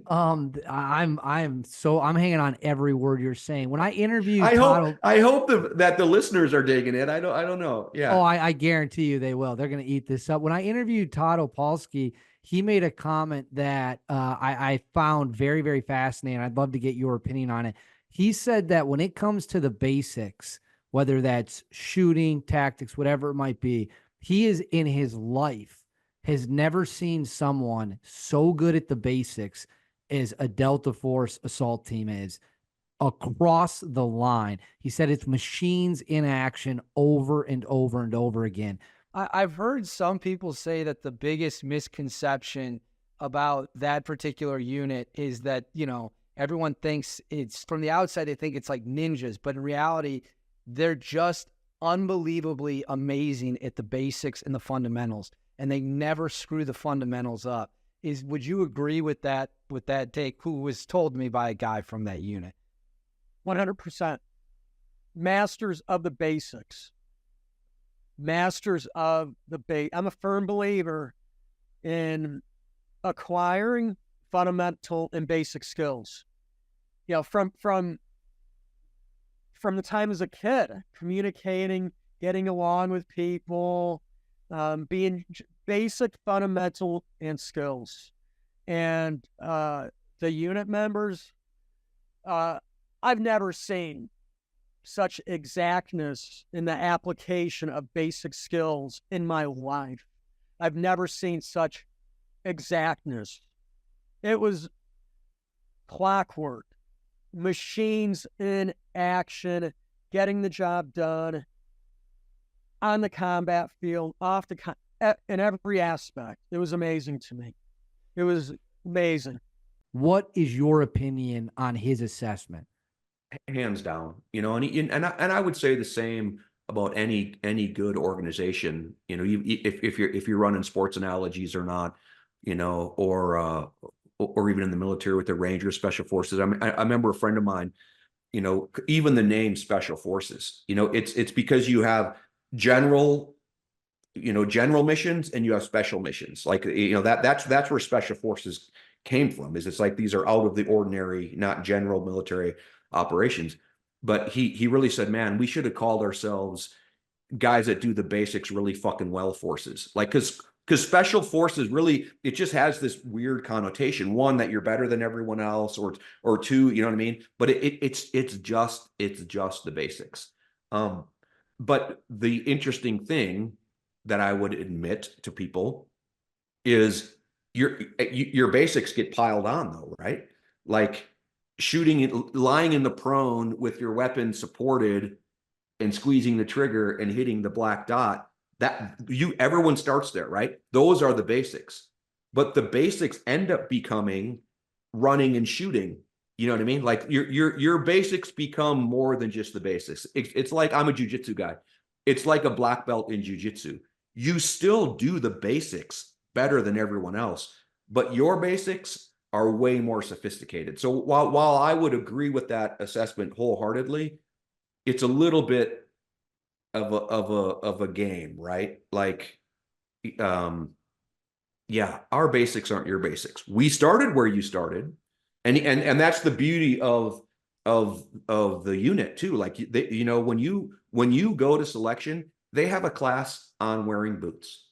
I'm hanging on every word you're saying. When I interviewed I hope Todd, I hope that the listeners are digging it. I don't know. oh, Yeah. I guarantee you they will. They're going to eat this up. When I interviewed Todd Opalski, he made a comment that I found very, very fascinating. I'd love to get your opinion on it. He said that when it comes to the basics, whether that's shooting, tactics, whatever it might be, he is in his life has never seen someone so good at the basics as a Delta Force assault team is across the line. He said it's machines in action over and over and over again. I've heard some people say that the biggest misconception about that particular unit is that, everyone thinks it's from the outside, they think it's like ninjas, but in reality, they're just unbelievably amazing at the basics and the fundamentals, and they never screw the fundamentals up. Would you agree with that take, who was told to me by a guy from that unit? 100%. Masters of the basics. Masters of the base. I'm a firm believer in acquiring fundamental and basic skills. From the time as a kid, communicating, getting along with people, being basic, fundamental, and skills. And the unit members, I've never seen such exactness in the application of basic skills in my life. I've never seen such exactness. It was clockwork, machines in action, getting the job done on the combat field, in every aspect. It was amazing to me. It was amazing. What is your opinion on his assessment? Hands down, and I would say the same about any good organization. If you're running sports analogies or not, or even in the military with the Rangers, Special Forces. I remember a friend of mine, even the name Special Forces, it's because you have general, general missions and you have special missions. Like, that's where Special Forces came from. It's like these are out of the ordinary, not general military operations. But he really said, man, we should have called ourselves guys that do the basics really fucking well forces. Like, because Special Forces really, it just has this weird connotation. One, that you're better than everyone else, or two, you know what I mean? But it's just the basics. But the interesting thing that I would admit to people is your basics get piled on though, right? Like shooting, lying in the prone with your weapon supported and squeezing the trigger and hitting the black dot. Everyone starts there, right? Those are the basics. But the basics end up becoming running and shooting. You know what I mean? Like your basics become more than just the basics. It's like, I'm a jujitsu guy. It's like a black belt in jujitsu. You still do the basics better than everyone else, but your basics are way more sophisticated. So while I would agree with that assessment wholeheartedly, it's a little bit of a game, right? Like, yeah, our basics aren't your basics. We started where you started, and that's the beauty of the unit too. Like, when you go to selection, they have a class on wearing boots.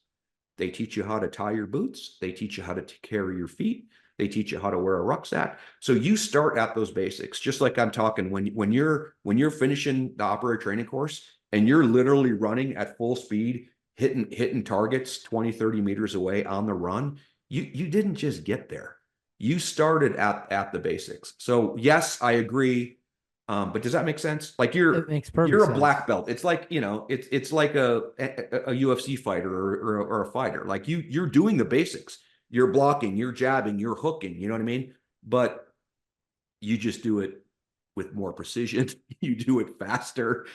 They teach you how to tie your boots. They teach you how to carry your feet. They teach you how to wear a rucksack. So you start at those basics, just like I'm talking when you're finishing the operator training course and you're literally running at full speed, hitting targets 20, 30 meters away on the run. You didn't just get there. You started at the basics. So yes, I agree. But does that make sense? Like, It makes perfect you're a sense. black belt. It's like, it's like a UFC fighter or a fighter. Like, you're doing the basics. You're blocking, you're jabbing, you're hooking, you know what I mean? But you just do it with more precision. You do it faster,